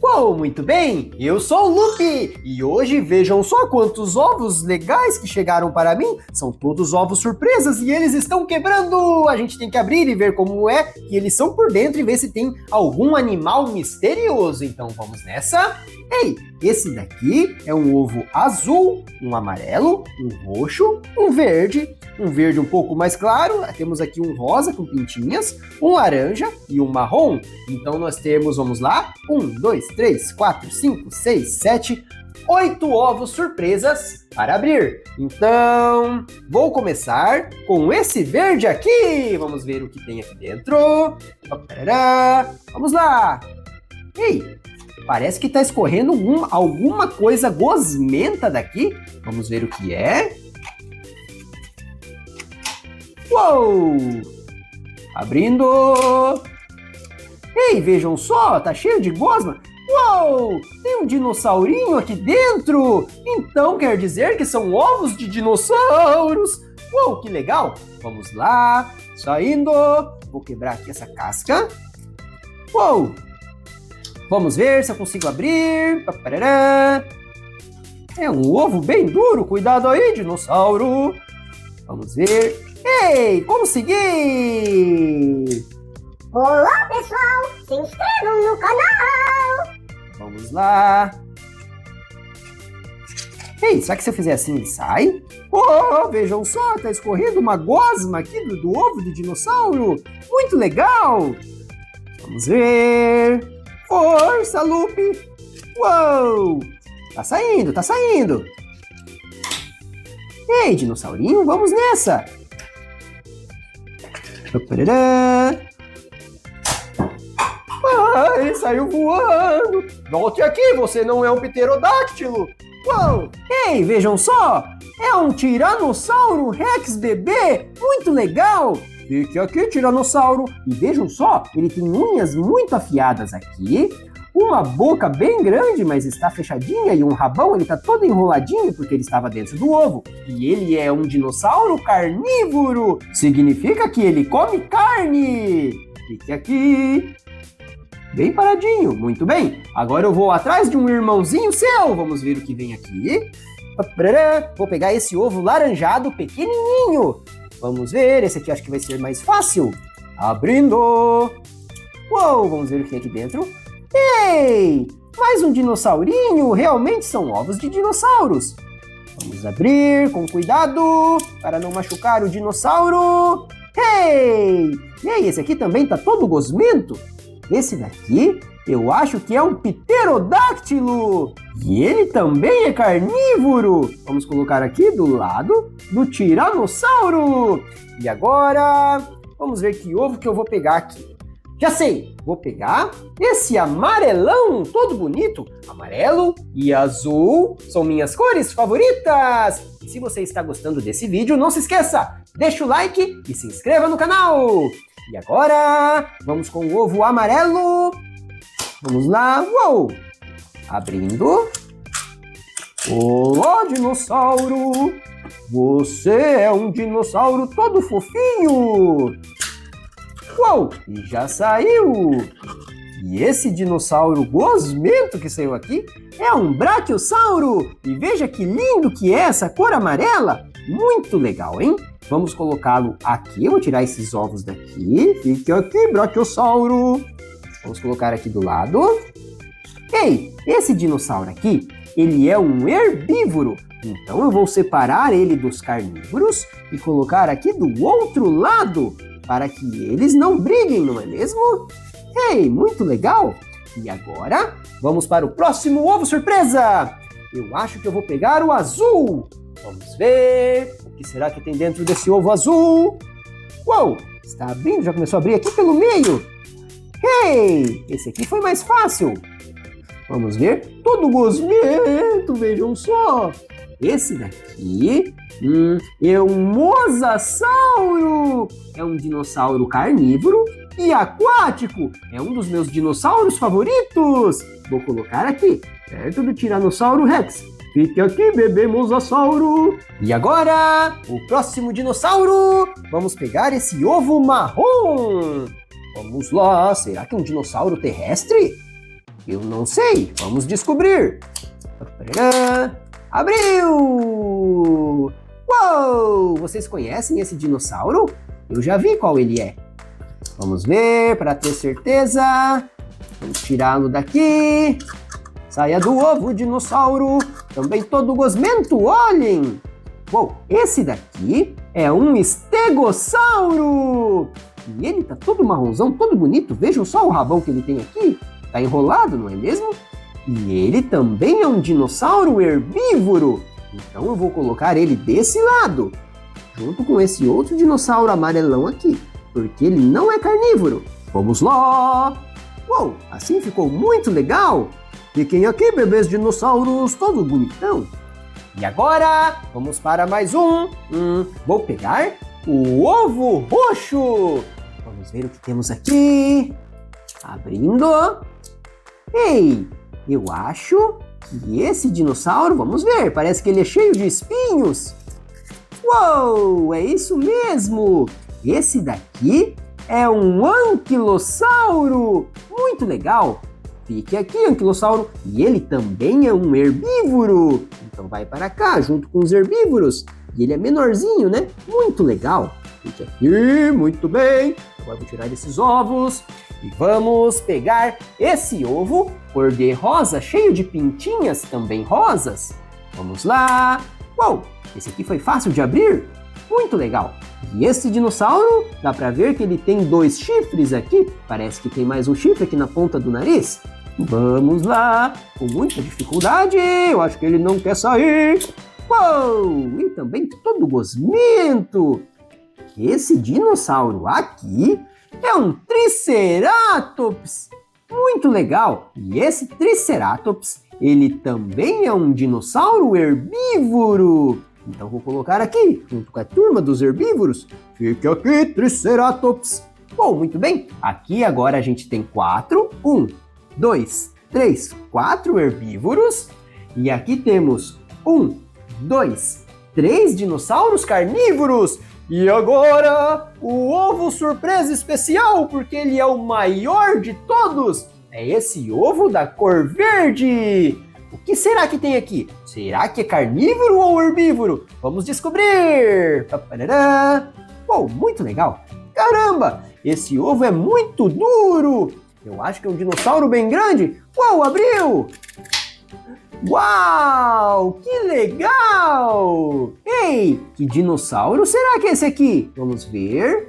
Uou, muito bem! Eu sou o Lupe e hoje vejam só quantos ovos legais que chegaram para mim. São todos ovos surpresas e eles estão quebrando! A gente tem que abrir e ver como é que eles são por dentro e ver se tem algum animal misterioso. Então vamos nessa! Ei, esse daqui é um ovo azul, um amarelo, um roxo, um verde um pouco mais claro, temos aqui um rosa com pintinhas, um laranja e um marrom. Então nós temos, vamos lá, 1, 2, 3, 4, 5, 6, 7, 8 ovos surpresas para abrir. Então, vou começar com esse verde aqui. Vamos ver o que tem aqui dentro. Vamos lá. Ei, parece que está escorrendo alguma coisa gosmenta daqui. Vamos ver o que é. Uou! Abrindo! Ei, vejam só, tá cheio de gosma. Uou! Tem um dinossaurinho aqui dentro! Então quer dizer que são ovos de dinossauros! Uou, que legal! Vamos lá, saindo! Vou quebrar aqui essa casca. Uou! Vamos ver se eu consigo abrir. É um ovo bem duro, cuidado aí, dinossauro! Vamos ver. Ei, consegui! Olá, pessoal! Se inscrevam no canal! Vamos lá! Ei, será que se eu fizer assim ele sai? Oh, vejam só, tá escorrendo uma gosma aqui do ovo de dinossauro! Muito legal! Vamos ver! Força, Lupe! Uou! Tá saindo, tá saindo! Ei, dinossaurinho, vamos nessa! Ah, ele saiu voando! Volte aqui, você não é um pterodáctilo! Uou! Ei, vejam só! É um Tiranossauro Rex bebê! Muito legal! Fique aqui, Tiranossauro! E vejam só, ele tem unhas muito afiadas aqui, uma boca bem grande, mas está fechadinha, e um rabão, ele está todo enroladinho porque ele estava dentro do ovo. E ele é um dinossauro carnívoro, significa que ele come carne. Fique aqui, bem paradinho, muito bem. Agora eu vou atrás de um irmãozinho seu, vamos ver o que vem aqui. Vou pegar esse ovo laranjado pequenininho. Vamos ver, esse aqui acho que vai ser mais fácil. Abrindo. Uou, vamos ver o que tem aqui dentro. Ei, mais um dinossaurinho, realmente são ovos de dinossauros. Vamos abrir com cuidado para não machucar o dinossauro. Ei, e aí, esse aqui também tá todo gosmento. Esse daqui eu acho que é um pterodáctilo. E ele também é carnívoro. Vamos colocar aqui do lado do tiranossauro. E agora, vamos ver que ovo que eu vou pegar aqui. Já sei, vou pegar esse amarelão todo bonito. Amarelo e azul são minhas cores favoritas. E se você está gostando desse vídeo, não se esqueça, deixa o like e se inscreva no canal. E agora, vamos com o ovo amarelo. Vamos lá, uou! Abrindo. Olá, dinossauro! Você é um dinossauro todo fofinho! Uou! E já saiu! E esse dinossauro gosmento que saiu aqui é um brachiosauro! E veja que lindo que é essa cor amarela! Muito legal, hein? Vamos colocá-lo aqui, eu vou tirar esses ovos daqui. Fique aqui, brachiosauro! Vamos colocar aqui do lado. Ei, esse dinossauro aqui, ele é um herbívoro. Então eu vou separar ele dos carnívoros e colocar aqui do outro lado, para que eles não briguem, não é mesmo? Ei, muito legal! E agora, vamos para o próximo ovo surpresa! Eu acho que eu vou pegar o azul! Vamos ver, o que será que tem dentro desse ovo azul? Uou, está abrindo, já começou a abrir aqui pelo meio! Ei, esse aqui foi mais fácil! Vamos ver, todo gosmento, vejam só! Esse daqui é um mosasauro! É um dinossauro carnívoro e aquático! É um dos meus dinossauros favoritos! Vou colocar aqui, perto do Tiranossauro Rex. Fique aqui, bebê mosasauro! E agora, o próximo dinossauro! Vamos pegar esse ovo marrom! Vamos lá, será que é um dinossauro terrestre? Eu não sei. Vamos descobrir. Abriu! Uou! Vocês conhecem esse dinossauro? Eu já vi qual ele é. Vamos ver para ter certeza. Vamos tirá-lo daqui. Saia do ovo, dinossauro. Também todo gosmento, olhem. Uou, esse daqui é um estegossauro. E ele tá todo marronzão, todo bonito. Vejam só o rabão que ele tem aqui. Tá enrolado, não é mesmo? E ele também é um dinossauro herbívoro. Então eu vou colocar ele desse lado, junto com esse outro dinossauro amarelão aqui, porque ele não é carnívoro. Vamos lá! Uou, assim ficou muito legal! Fiquem aqui, bebês dinossauros, todo bonitão. E agora, vamos para mais um. Vou pegar o ovo roxo. Vamos ver o que temos aqui. Abrindo. Ei, eu acho que esse dinossauro, vamos ver, parece que ele é cheio de espinhos. Uou, é isso mesmo. Esse daqui é um anquilossauro. Muito legal. Fique aqui, anquilossauro. E ele também é um herbívoro. Então vai para cá, junto com os herbívoros. E ele é menorzinho, né? Muito legal. Fique aqui, muito bem. Agora vou tirar esses ovos. E vamos pegar esse ovo, cor de rosa, cheio de pintinhas também rosas. Vamos lá. Uou, esse aqui foi fácil de abrir. Muito legal. E esse dinossauro, dá pra ver que ele tem 2 chifres aqui. Parece que tem mais um chifre aqui na ponta do nariz. Vamos lá, com muita dificuldade, eu acho que ele não quer sair. Uou, e também todo gosmento. Esse dinossauro aqui é um Triceratops. Muito legal. E esse Triceratops, ele também é um dinossauro herbívoro. Então vou colocar aqui, junto com a turma dos herbívoros. Fique aqui, Triceratops. Bom, muito bem. Aqui agora a gente tem 4. 1, 2, 3, 4 herbívoros. E aqui temos 1, 2, 3 dinossauros carnívoros. E agora, o ovo surpresa especial, porque ele é o maior de todos. É esse ovo da cor verde. O que será que tem aqui? Será que é carnívoro ou herbívoro? Vamos descobrir! Bom, muito legal! Caramba! Esse ovo é muito duro! Eu acho que é um dinossauro bem grande. Uau, abriu! Uau, que legal! Ei, que dinossauro será que é esse aqui? Vamos ver.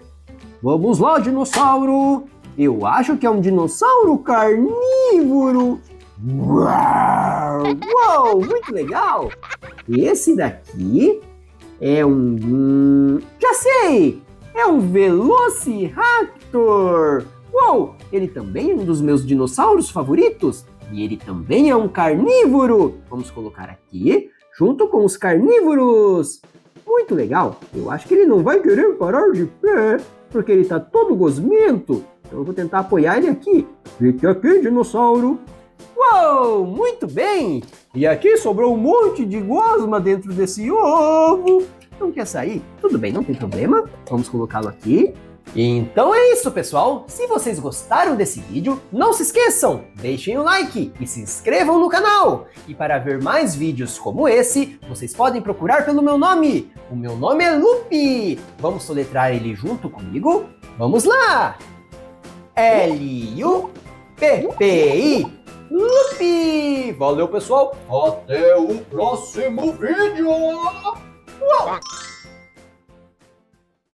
Vamos lá, dinossauro! Eu acho que é um dinossauro carnívoro. Uau! Uau, muito legal! Esse daqui é já sei! É um Velociraptor! Uau! Ele também é um dos meus dinossauros favoritos. E ele também é um carnívoro. Vamos colocar aqui, junto com os carnívoros. Muito legal. Eu acho que ele não vai querer parar de pé, porque ele tá todo gosmento. Então eu vou tentar apoiar ele aqui. Fique aqui, dinossauro. Uou, muito bem! E aqui sobrou um monte de gosma dentro desse ovo. Não quer sair? Tudo bem, não tem problema. Vamos colocá-lo aqui. Então é isso, pessoal. Se vocês gostaram desse vídeo, não se esqueçam, deixem o like e se inscrevam no canal. E para ver mais vídeos como esse, vocês podem procurar pelo meu nome. O meu nome é Lupi. Vamos soletrar ele junto comigo? Vamos lá! L-U-P-P-I. Lupi! Valeu, pessoal! Até o próximo vídeo! Uau!